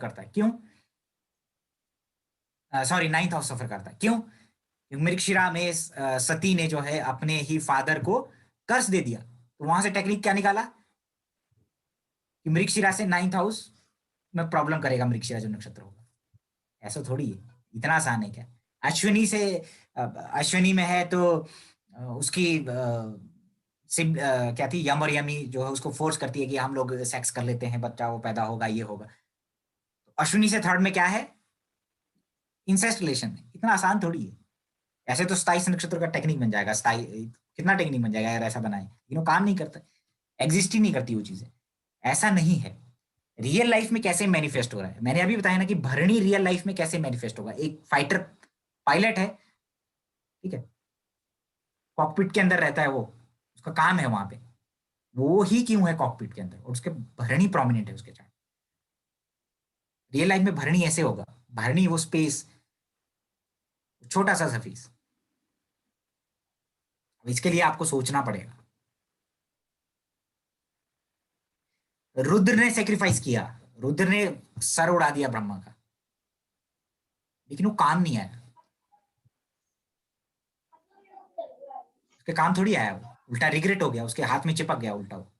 करता है। क्यों? सॉरी, नाइन्थ हाउस सफर करता है। क्यों? क्योंकि मृगशिरा में सती ने जो है अपने ही फादर को कर्स दे दिया। तो वहां से टेक्निक क्या निकाला कि मृगशिरा से नाइन्थ हाउस में प्रॉब्लम करेगा मृगशिरा जो नक्षत्र होगा। ऐसा थोड़ी है, इतना आसान है क्या? अश्विनी से अश्विनी में है तो उसकी क्या थी, यम और यमी जो है उसको फोर्स करती है कि हम लोग सेक्स कर लेते हैं, बच्चा वो पैदा होगा, ये होगा। अश्विनी से थर्ड में क्या है? इंसेस्ट रिलेशन है। इतना आसान थोड़ी है। ऐसे तो 27 नक्षत्र का टेक्निक बन जाएगा, 27 कितना टेक्निक बन जाएगा अगर ऐसा बनाए, लेकिन वो काम नहीं करता, एग्जिस्ट ही नहीं करती वो चीजें। ऐसा नहीं है। रियल लाइफ में कैसे मैनिफेस्ट हो रहा है, मैंने अभी बताया ना कि भरणी रियल लाइफ में कैसे मैनिफेस्ट होगा। एक फाइटर पायलट है, ठीक है, कॉकपिट के अंदर रहता है वो, उसका काम है वहां पे, वो ही क्यों है कॉकपिट के अंदर, और उसके भरणी प्रोमिनेंट है उसके चार्ट। रियल लाइफ में भरणी ऐसे होगा, भरणी वो स्पेस, छोटा सा सफीस। इसके लिए आपको सोचना पड़ेगा। रुद्र ने सेक्रीफाइस किया, रुद्र ने सर उड़ा दिया ब्रह्मा का, लेकिन वो काम नहीं आया। उसके काम थोड़ी आया, वो उल्टा रिग्रेट हो गया, उसके हाथ में चिपक गया उल्टा वो।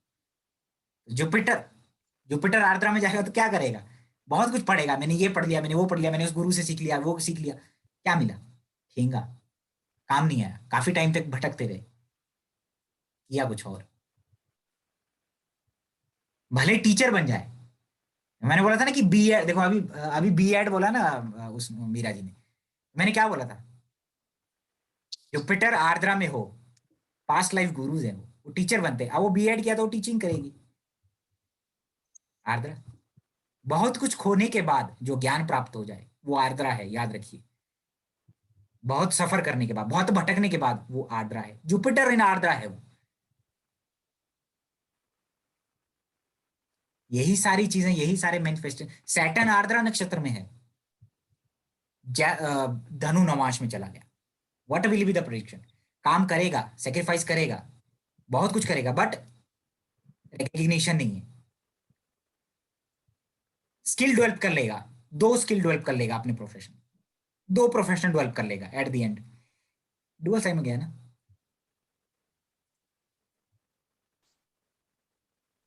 जुपिटर, जुपिटर आर्द्रा में जाएगा तो क्या करेगा? बहुत कुछ पढ़ेगा, मैंने ये पढ़ लिया, मैंने वो पढ़ लिया, मैंने उस गुरु से सीख लिया, वो सीख लिया। क्या मिला? ठेंगा। काम नहीं आया, काफी टाइम तक भटकते रहे, किया कुछ और। भले टीचर बन जाए। मैंने बोला था ना कि बी एड, देखो अभी अभी बी एड बोला ना उस मीरा जी ने, मैंने क्या बोला था? जुपिटर आर्द्रा में हो, पास्ट लाइफ गुरुज है, वो टीचर बनते हैं। अब वो बीएड किया तो वो टीचिंग करेगी आर्द्रा। बहुत कुछ खोने के बाद जो ज्ञान प्राप्त हो जाए वो आर्द्रा है, याद रखिए। बहुत सफर करने के बाद, बहुत भटकने के बाद वो आर्द्रा है, जुपिटर इन आर्द्रा है वो। यही सारी चीजें, यही सारे मैनिफेस्टेशन। सैटर्न आर्द्रा नक्षत्र में है, धनु नवांश में चला गया। What will be the prediction? काम करेगा, सेक्रीफाइस करेगा, बहुत कुछ करेगा, बट रिकग्निशन नहीं है। स्किल डेवलप कर लेगा, दो स्किल डेवलप कर लेगा अपने प्रोफेशन, दो प्रोफेशन डेवलप कर लेगा at the end. Dual sign में गया ना,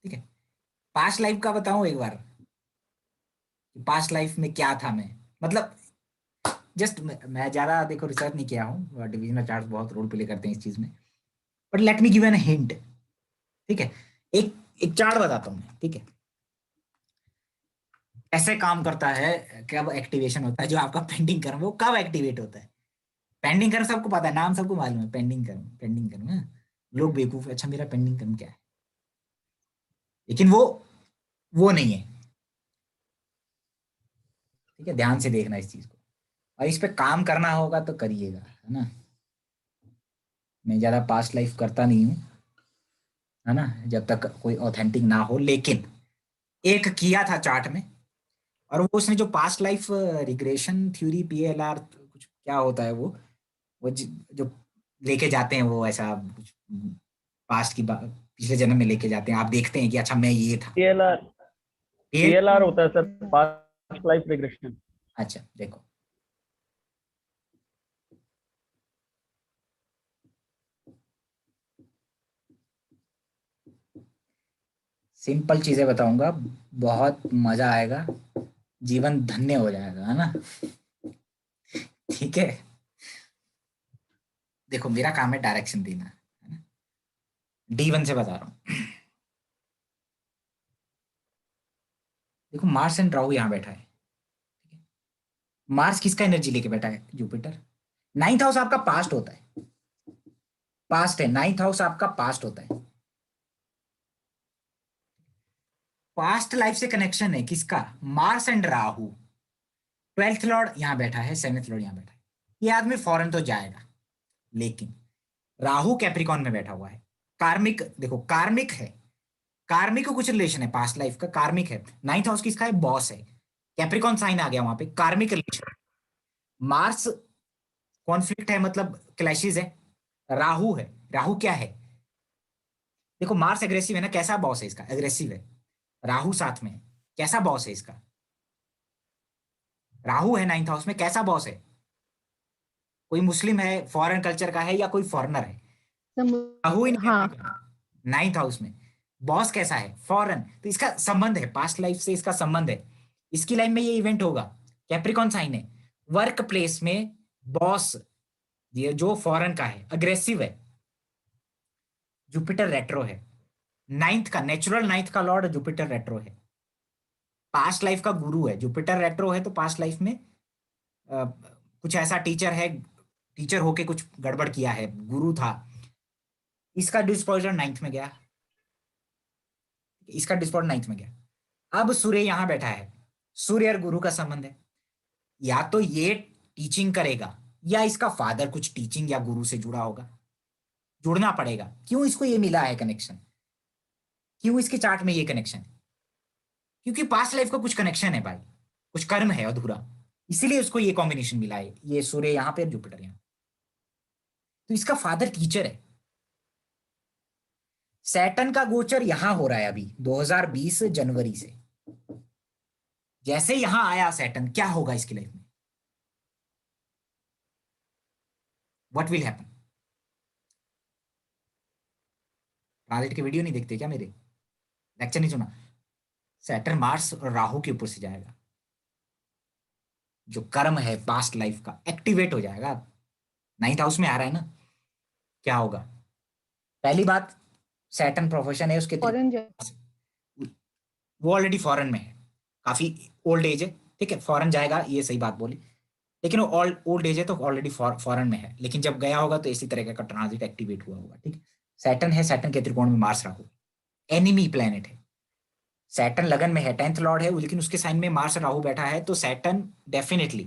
ठीक है। पास्ट लाइफ का बताऊं एक बार, पास्ट लाइफ में क्या था मैं, मतलब जस्ट मैं ज्यादा देखो रिसर्च नहीं किया हूँ, डिविजनल चार्ट बहुत रोल प्ले करते हैं इस चीज में, but let me give an hint, ठीक है। एक एक चार्ट बताता हूँ मैं, ठीक है। ऐसे काम करता है, कब एक्टिवेशन होता है, जो आपका पेंडिंग कर्म वो कब एक्टिवेट होता है। पेंडिंग कर्म सबको पता है, नाम सबको मालूम है, पेंडिंग कर्म, पेंडिंग कर्म है। लोग बेवकूफ, अच्छा मेरा पेंडिंग कर्म क्या है, लेकिन वो नहीं है, ठीक है। ध्यान से देखना इस चीज को, और इस पे काम करना होगा तो करिएगा, है ना। मैं ज्यादा पास्ट लाइफ करता नहीं हूँ, है ना, जब तक कोई ऑथेंटिक ना हो, लेकिन एक किया था चार्ट में। और वो उसने जो past life regression theory, PLR कुछ क्या होता है वो जो लेके जाते हैं, वो ऐसा कुछ पास्ट की बात पिछले जन्म में लेके जाते हैं, आप देखते हैं कि अच्छा मैं ये था। पीएलआर, पीएल, पीएलआर होता है सर, पास्ट लाइफ रिग्रेशन। अच्छा देखो, सिंपल चीजें बताऊंगा, बहुत मजा आएगा, जीवन धन्य हो जाएगा, है ना, ठीक है। देखो मेरा काम है डायरेक्शन देना, है ना। D1 से बता रहा हूँ। देखो मार्स एंड राहु यहाँ बैठा है। मार्स किसका एनर्जी लेके बैठा है? जुपिटर। नाइन्थ हाउस आपका पास्ट होता है, पास्ट है, नाइन्थ हाउस आपका पास्ट होता है। पास्ट लाइफ से कनेक्शन है किसका? Mars and Rahu. 12th Lord यहाँ बैठा है, 7th लॉर्ड यहाँ बैठा है। ये आदमी फॉरेन तो जाएगा, लेकिन राहु कैप्रिकॉन में बैठा हुआ है। कार्मिक, देखो कार्मिक है, कार्मिक को कुछ रिलेशन है पास्ट लाइफ का, कार्मिक है। नाइन्थ हाउस किसका है? बॉस है। कैप्रिकॉन साइन आ गया वहां पे, कार्मिक रिलेशन। मार्स कॉन्फ्लिक्ट है, मतलब क्लैशेस है। राहु है, राहु क्या है? देखो मार्स एग्रेसिव है ना, कैसा बॉस है इसका? एग्रेसिव है। राहु साथ में है, कैसा बॉस है इसका? राहु है नाइन्थ हाउस में, कैसा बॉस है? कोई मुस्लिम है, फॉरेन कल्चर का है, या कोई फॉरेनर है? राहु इन हाँ, नाइन्थ हाउस में बॉस कैसा है? फॉरेन। तो इसका संबंध है पास्ट लाइफ से, इसका संबंध है। इसकी लाइफ में ये इवेंट होगा। कैप्रिकॉन साइन है, वर्क प्लेस में बॉस ये जो फॉरेन का है, अग्रेसिव है, जुपिटर रेट्रो है। नाइन्थ का नेचुरल नाइन्थ का लॉर्ड जुपिटर रेट्रो है, पास्ट लाइफ का गुरु है। जुपिटर रेट्रो है तो पास्ट लाइफ में कुछ ऐसा टीचर है, टीचर होके कुछ गड़बड़ किया है, गुरु था। इसका डिस्पोजर नाइन्थ में गया, इसका डिस्पोजर नाइन्थ में गया। अब सूर्य यहां बैठा है, सूर्य और गुरु का संबंध है। या तो ये टीचिंग करेगा, या इसका फादर कुछ टीचिंग या गुरु से जुड़ा होगा। जुड़ना पड़ेगा। क्यों इसको ये मिला है कनेक्शन? क्यों इसके चार्ट में ये कनेक्शन है? क्योंकि पास्ट लाइफ का कुछ कनेक्शन है भाई, कुछ कर्म है अधूरा, इसीलिए उसको ये कॉम्बिनेशन मिला है, ये सूर्य यहां पे, जुपिटर यहां। तो इसका फादर टीचर है। सैटर्न का गोचर यहां हो रहा है अभी 2020 जनवरी से। जैसे यहां आया सैटर्न, क्या होगा इसकी लाइफ में? What will happen? ट्रांजिट के वीडियो नहीं देखते क्या मेरे? लेक्चर नहीं सुना? सैटर्न मार्स और राहु के ऊपर से जाएगा, जो कर्म है पास्ट लाइफ का एक्टिवेट हो जाएगा। नाइन्थ हाउस में आ रहा है ना, क्या होगा? पहली बात, सैटर्न प्रोफेशन है उसके फॉरेन वो ऑलरेडी फॉरेन में है, काफी ओल्ड एज है, ठीक है, फॉरेन जाएगा, ये सही बात बोली। लेकिन वो ओल्ड एज है तो ऑलरेडी फॉरेन में है, लेकिन जब गया होगा तो इसी तरह का ट्रांजिट एक्टिवेट हुआ होगा, ठीक है। सैटर्न है, सैटर्न के त्रिकोण में मार्स राहु, एनिमी प्लेनेट है। सैटर्न लगन में है, 10th लॉर्ड है, लेकिन उसके साइन में मार्स राहु बैठा है, तो Saturn definitely,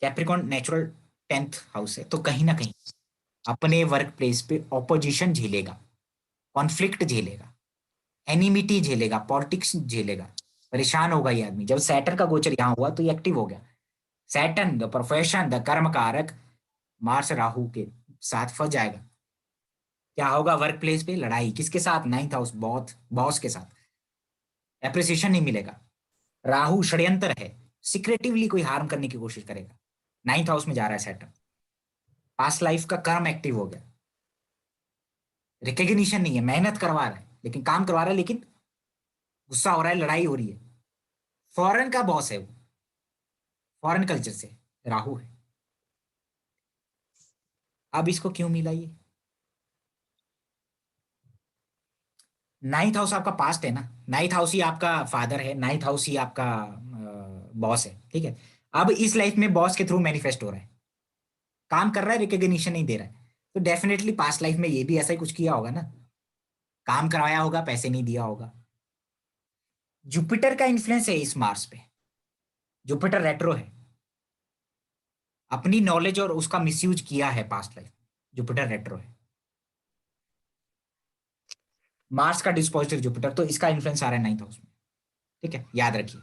Capricorn natural 10th house है, तो कहीं ना कहीं अपने वर्क प्लेस पे ऑपोजिशन झेलेगा, कॉन्फ्लिक्ट झेलेगा, एनिमिटी झेलेगा, पॉलिटिक्स झेलेगा, परेशान होगा ये आदमी। जब सैटर्न का गोचर यहां हुआ तो ये एक्टिव हो गया। सैटर्न द प्रोफेशन, द कर्म कारक, मार्स राहु के साथ फंस जाएगा। क्या होगा? वर्क प्लेस पे लड़ाई, किसके साथ? नाइन्थ हाउस, बॉस के साथ। एप्रिसिएशन नहीं मिलेगा। राहु षड्यंत्र है, सिक्रेटिवली कोई हार्म करने की कोशिश करेगा। नाइन्थ हाउस में जा रहा है सैटर्न, पास्ट लाइफ का कर्म एक्टिव हो गया। रिकग्निशन नहीं है, मेहनत करवा रहा है, लेकिन काम करवा रहा है, लेकिन गुस्सा हो रहा है, लड़ाई हो रही है। फॉरेन का बॉस है वो, फॉरेन कल्चर से राहु है। अब इसको क्यों मिला ये? नाइन्थ हाउस आपका पास्ट है ना, नाइन्थ हाउस ही आपका फादर है, नाइन्थ हाउस ही आपका बॉस है, ठीक है। अब इस लाइफ में बॉस के थ्रू मैनिफेस्ट हो रहा है, काम कर रहा है, रिकग्निशन नहीं दे रहा है, तो डेफिनेटली पास्ट लाइफ में ये भी ऐसा ही कुछ किया होगा ना, काम करवाया होगा, पैसे नहीं दिया होगा। जुपिटर का इन्फ्लुएंस है इस मार्स पे, जुपिटर रेट्रो है, अपनी नॉलेज और उसका मिसयूज किया है पास्ट लाइफ, जुपिटर रेट्रो है। मार्स का डिस्पोजिटर जुपिटर, तो इसका इन्फ्लुएंस आ रहा है नाइन्थ हाउस में, ठीक है, याद रखिए।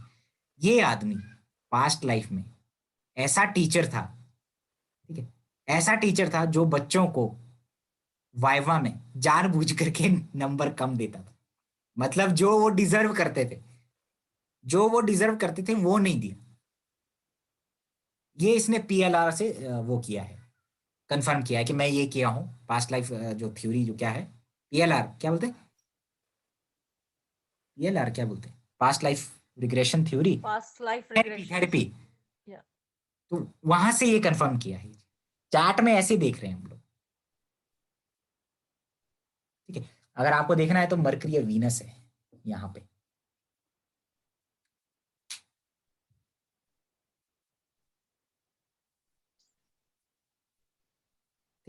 ये आदमी पास्ट लाइफ में ऐसा टीचर था, ठीक है, ऐसा टीचर था जो बच्चों को वाइवा में जानबूझ करके नंबर कम देता था। मतलब जो वो डिजर्व करते थे, जो वो डिजर्व करते थे वो नहीं दिया। ये इसने पीएलआर से वो किया है, कंफर्म किया है कि मैं ये किया हूं। पास्ट लाइफ जो थ्योरी, जो क्या है, पीएलआर क्या बोलते हैं? पीएलआर क्या बोलते हैं? Past life regression theory, past life therapy, regression. Therapy. Yeah. तो वहां से ये कंफर्म किया है, चार्ट में ऐसे देख रहे हैं हम लोग, ठीक है। अगर आपको देखना है तो मरकरी और वीनस है यहाँ पे,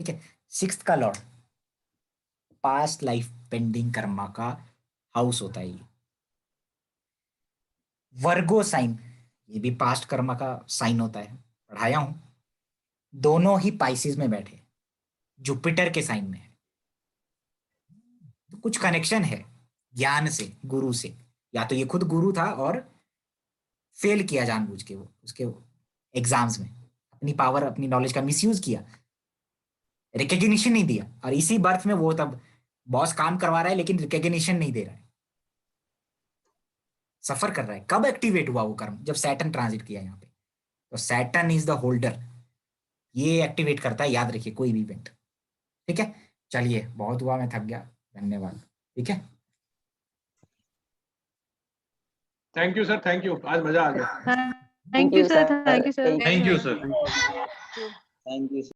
ठीक है। 6th का Lord past life pending Karma का हाउस होता है ये। वर्गो साइन, ये भी पास्ट कर्मा का साइन होता है, पढ़ाया हूं। दोनों ही पाइसिस में बैठे, जुपिटर के साइन में है, तो कुछ कनेक्शन है ज्ञान से, गुरु से। या तो ये खुद गुरु था और फेल किया जानबूझ के, वो उसके एग्जाम्स में अपनी पावर, अपनी नॉलेज का मिसयूज किया, रिकग्निशन नहीं दिया, और इसी बर्थ में वो तब बॉस काम करवा रहा है लेकिन रिकग्निशन नहीं दे रहा है, सफर कर रहा है। कब एक्टिवेट हुआ वो कर्म? जब सैटर्न ट्रांजिट किया यहाँ पे, तो सैटर्न इज द होल्डर, ये एक्टिवेट करता है, याद रखिए कोई भी इवेंट। ठीक है, चलिए बहुत हुआ, मैं थक गया, धन्यवाद। ठीक है, thank you sir, thank you, आज मजा आ गया। Thank you sir, thank you sir, thank you sir. Thank you. Thank you.